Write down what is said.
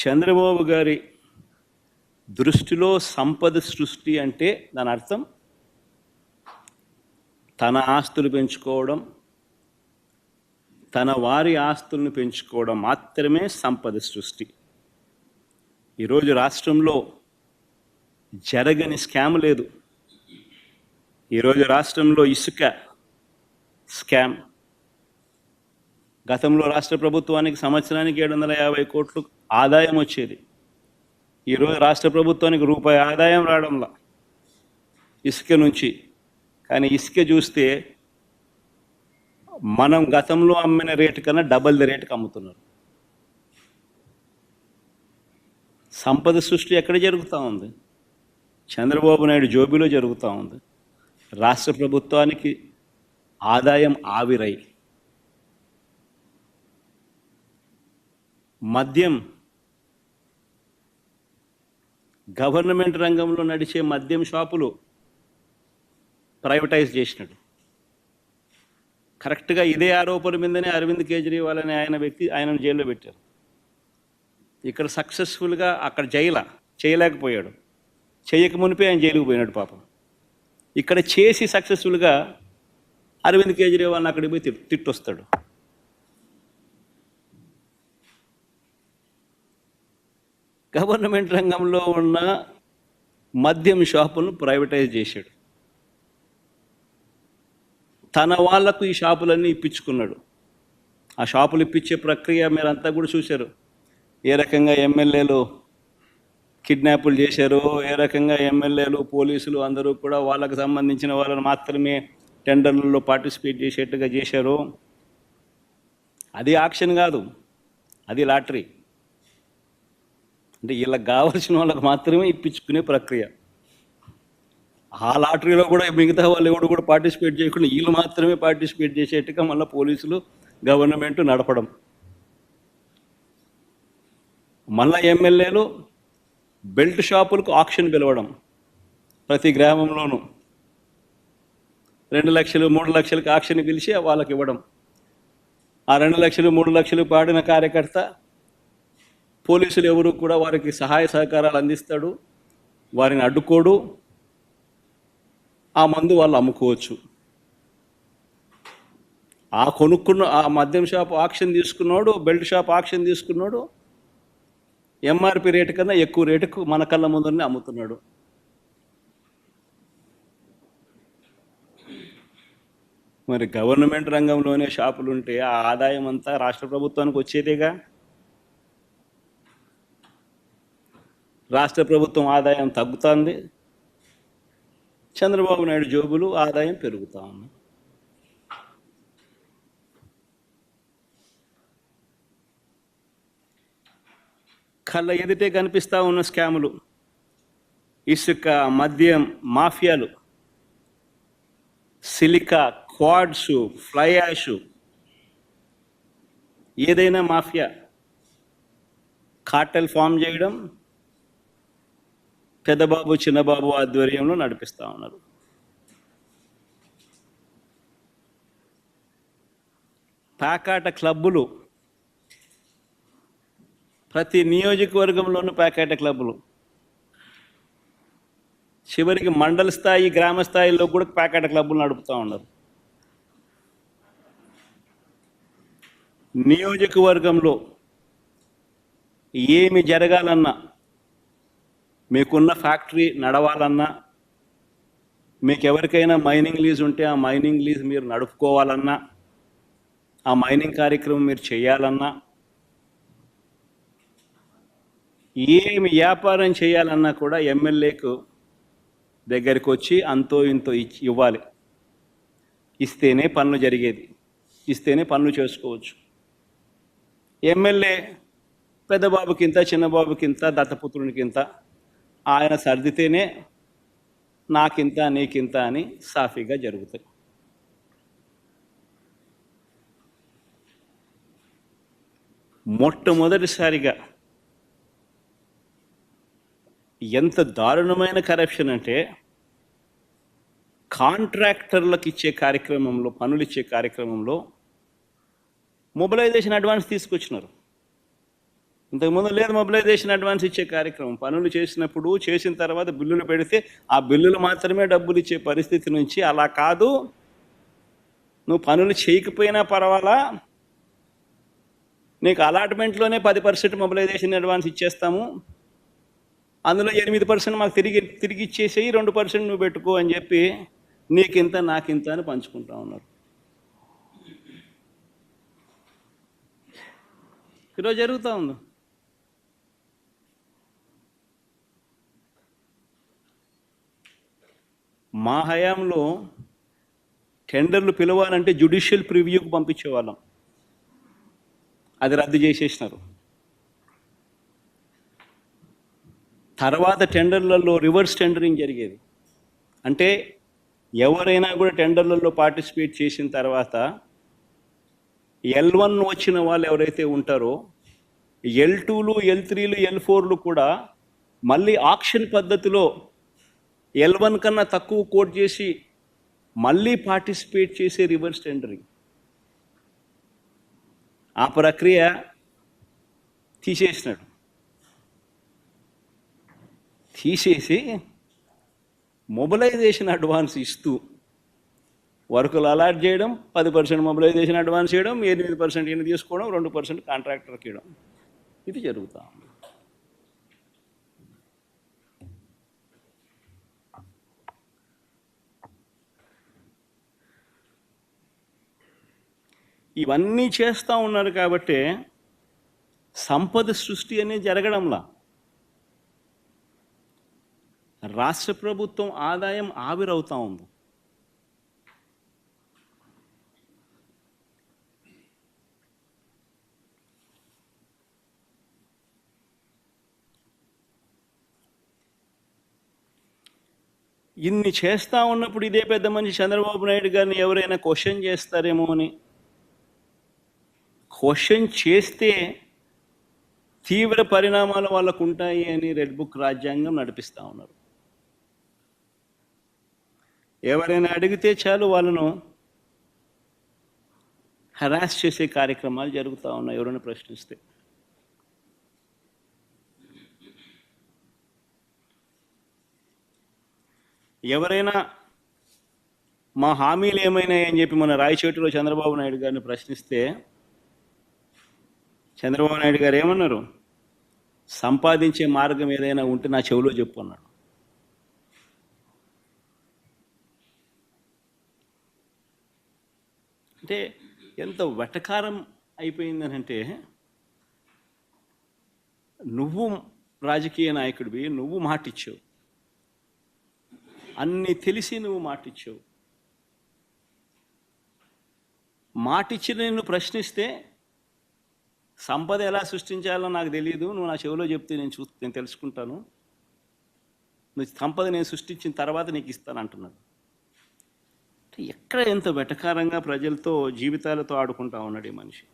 చంద్రబాబు గారి దృష్టిలో సంపద సృష్టి అంటే దాని అర్థం తన ఆస్తులు పెంచుకోవడం, తన వారి ఆస్తులను పెంచుకోవడం మాత్రమే సంపద సృష్టి. ఈరోజు రాష్ట్రంలో జరగని స్కామ్ లేదు. ఈరోజు రాష్ట్రంలో ఇసుక స్కామ్. గతంలో రాష్ట్ర ప్రభుత్వానికి సంవత్సరానికి 750 కోట్లు ఆదాయం వచ్చేది. ఈరోజు రాష్ట్ర ప్రభుత్వానికి రూపాయి ఆదాయం రావడంలా ఇసుక నుంచి. కానీ ఇసుక చూస్తే మనం గతంలో అమ్మిన రేటు కన్నా డబల్ ది రేటుకి అమ్ముతున్నారు. సంపద సృష్టి ఎక్కడ జరుగుతూ ఉంది? చంద్రబాబు నాయుడు జోబిలో జరుగుతూ ఉంది. రాష్ట్ర ప్రభుత్వానికి ఆదాయం ఆవిరై. మద్యం, గవర్నమెంట్ రంగంలో నడిచే మద్యం షాపులు ప్రైవేటైజ్ చేసినాడు. కరెక్ట్గా ఇదే ఆరోపణ మీదనే అరవింద్ కేజ్రీవాల్ అనే ఆయనను జైల్లో పెట్టారు. ఇక్కడ సక్సెస్ఫుల్గా అక్కడ చేయలేకపోయాడు. చేయక మునిపే ఆయన జైలుకు పోయినాడు పాపం. ఇక్కడ చేసి సక్సెస్ఫుల్గా అరవింద్ కేజ్రీవాల్ని అక్కడికి పోయి తిట్టొస్తాడు. గవర్నమెంట్ రంగంలో ఉన్న మద్యం షాపులను ప్రైవేటైజ్ చేశాడు. తన వాళ్లకు ఈ షాపులన్నీ ఇప్పించుకున్నాడు. ఆ షాపులు ఇప్పించే ప్రక్రియ మీరంతా కూడా చూశారు. ఏ రకంగా ఎమ్మెల్యేలు కిడ్నాపులు చేశారో, ఏ రకంగా ఎమ్మెల్యేలు పోలీసులు అందరూ కూడా వాళ్ళకు సంబంధించిన వాళ్ళని మాత్రమే టెండర్లలో పార్టిసిపేట్ చేసేట్టుగా చేశారు. అది ఆక్షన్ కాదు, అది లాటరీ. అంటే వీళ్ళకి కావాల్సిన వాళ్ళకి మాత్రమే ఇప్పించుకునే ప్రక్రియ. ఆ లాటరీలో కూడా మిగతా వాళ్ళు ఎవరు కూడా పార్టిసిపేట్ చేయకుండా వీళ్ళు మాత్రమే పార్టిసిపేట్ చేసేట్టుగా మళ్ళీ పోలీసులు గవర్నమెంట్ నడపడం. మళ్ళా ఎమ్మెల్యేలు బెల్ట్ షాపులకు ఆక్షన్ పిలవడం. ప్రతి గ్రామంలోనూ 2 లక్షలు 3 లక్షలకు ఆక్షన్ పిలిచి వాళ్ళకి ఇవ్వడం. ఆ 2 లక్షలు 3 లక్షలు పాడిన కార్యకర్త పోలీసులు ఎవరు కూడా వారికి సహాయ సహకారాలు అందిస్తాడు, వారిని అడ్డుకోడు. ఆ మందు వాళ్ళు అమ్ముకోవచ్చు. ఆ మద్యం షాప్ ఆక్షన్ తీసుకున్నాడు, బెల్ట్ షాప్ ఆక్షన్ తీసుకున్నాడు, ఎంఆర్పి రేటు కన్నా ఎక్కువ రేటుకు మన కళ్ళ ముందరనే అమ్ముతున్నాడు. మరి గవర్నమెంట్ రంగంలోనే షాపులు ఉంటే ఆ ఆదాయం అంతా రాష్ట్ర ప్రభుత్వానికి వచ్చేదేగా. రాష్ట్ర ప్రభుత్వం ఆదాయం తగ్గుతుంది, చంద్రబాబు నాయుడు జోబులు ఆదాయం పెరుగుతూ ఉంది. కళ్ళ ఎదుటే కనిపిస్తూ ఉన్న స్కాములు, ఇసుక, మద్యం మాఫియాలు, సిలికా, క్వాడ్స్, ఫ్లై యాష్, ఏదైనా మాఫియా కార్టెల్ ఫామ్ చేయడం పెద్దబాబు చిన్నబాబు ఆధ్వర్యంలో నడిపిస్తూ ఉన్నారు. ప్యాకాట క్లబ్బులు, ప్రతి నియోజకవర్గంలోనూ ప్యాకాట క్లబ్బులు, చివరికి మండల స్థాయి గ్రామ స్థాయిలో కూడా ప్యాకాట క్లబ్బులు నడుపుతూ ఉన్నారు. నియోజకవర్గంలో ఏమి జరగాలన్నా, మీకున్న ఫ్యాక్టరీ నడవాలన్నా, మీకు ఎవరికైనా మైనింగ్ లీజ్ ఉంటే ఆ మైనింగ్ లీజ్ మీరు నడుపుకోవాలన్నా, ఆ మైనింగ్ కార్యక్రమం మీరు చేయాలన్నా, ఏమి వ్యాపారం చేయాలన్నా కూడా ఎమ్మెల్యేకు దగ్గరికి వచ్చి అంతో ఇంతో ఇవ్వాలి. ఇస్తేనే పనులు జరిగేది, ఇస్తేనే పనులు చేసుకోవచ్చు. ఎమ్మెల్యే పెద్దబాబుకింత, చిన్నబాబుకింత, దత్తపుత్రునికింత, ఆయన సర్దితేనే నాకింత నీకింత అని సాఫీగా జరుగుతాయి. మొట్టమొదటిసారిగా ఎంత దారుణమైన కరప్షన్ అంటే, కాంట్రాక్టర్లకు ఇచ్చే కార్యక్రమంలో, పనులు ఇచ్చే కార్యక్రమంలో మొబిలైజేషన్ అడ్వాన్స్ తీసుకొచ్చినారు. ఇంతకుముందు లేదు మొబిలైజేషన్ అడ్వాన్స్ ఇచ్చే కార్యక్రమం. పనులు చేసినప్పుడు చేసిన తర్వాత బిల్లులు పెడితే ఆ బిల్లులు మాత్రమే డబ్బులు ఇచ్చే పరిస్థితి నుంచి అలా కాదు, నువ్వు పనులు చేయకపోయినా పర్వాలా, నీకు అలాట్మెంట్లోనే 10% మొబిలైజేషన్ అడ్వాన్స్ ఇచ్చేస్తాము, అందులో 8% మాకు తిరిగి ఇచ్చేసేయి, 2% నువ్వు పెట్టుకో అని చెప్పి నీకింత నాకింత అని పంచుకుంటా ఉన్నారు. ఈరోజు జరుగుతూ ఉంది. మా హయాంలో టెండర్లు పిలవాలంటే జ్యుడిషియల్ ప్రివ్యూకి పంపించేవాళ్ళం, అది రద్దు చేసేసినారు. తర్వాత టెండర్లలో రివర్స్ టెండరింగ్ జరిగేది. అంటే ఎవరైనా కూడా టెండర్లలో పార్టిసిపేట్ చేసిన తర్వాత L1 వచ్చిన వాళ్ళు ఎవరైతే ఉంటారో L2లు L3లు L4లు కూడా మళ్ళీ ఆక్షన్ పద్ధతిలో L1 కన్నా తక్కువ కోట్ చేసి మళ్ళీ పార్టిసిపేట్ చేసే రివర్స్ టెండరింగ్. ఆ ప్రక్రియ తీసేసినాడు. తీసేసి మొబిలైజేషన్ అడ్వాన్స్ ఇస్తూ వర్కులు అలాట్ చేయడం, 10% మొబిలైజేషన్ అడ్వాన్స్ చేయడం, 8% ఈయన తీసుకోవడం, 2% కాంట్రాక్టర్కి ఇవ్వడం, ఇది జరుగుతా ఉంది. ఇవన్నీ చేస్తూ ఉన్నారు కాబట్టి సంపద సృష్టి అనేది జరగడంలా. రాష్ట్ర ప్రభుత్వం ఆదాయం ఆవిరవుతూ ఉంది. ఇన్ని చేస్తూ ఉన్నప్పుడు ఇదే పెద్ద మనిషి చంద్రబాబు నాయుడు గారిని ఎవరైనా క్వశ్చన్ చేస్తారేమో అని, క్వశ్చన్ చేస్తే తీవ్ర పరిణామాలు వాళ్ళకు ఉంటాయి అని రెడ్ బుక్ రాజ్యాంగం నడిపిస్తూ ఉన్నారు. ఎవరైనా అడిగితే చాలు వాళ్ళను హరాస్ చేసే కార్యక్రమాలు జరుగుతూ ఉన్నాయి ఎవరైనా ప్రశ్నిస్తే. ఎవరైనా మా హామీలు ఏమైనాయని చెప్పి మన రాయచోటిలో చంద్రబాబు నాయుడు గారిని ప్రశ్నిస్తే చంద్రబాబు నాయుడు గారు ఏమన్నారు? సంపాదించే మార్గం ఏదైనా ఉంటే నా చెవిలో చెప్పు అన్నాడు. అంటే ఎంత వెటకారం అయిపోయిందనంటే, నువ్వు రాజకీయ నాయకుడివి, నువ్వు మాటిచ్చావు, అన్నీ తెలిసి నువ్వు మాటిచ్చావు, మాటిచ్చి నేను ప్రశ్నిస్తే సంపద ఎలా సృష్టించాలో నాకు తెలియదు, నువ్వు నా చెవిలో చెప్తే నేను తెలుసుకుంటాను, నువ్వు సంపద నేను సృష్టించిన తర్వాత నీకు ఇస్తాను అంటున్నాడు. ఎక్కడ ఎంత వెటకారంగా ప్రజలతో జీవితాలతో ఆడుకుంటా ఉన్నాడు ఈ మనిషి.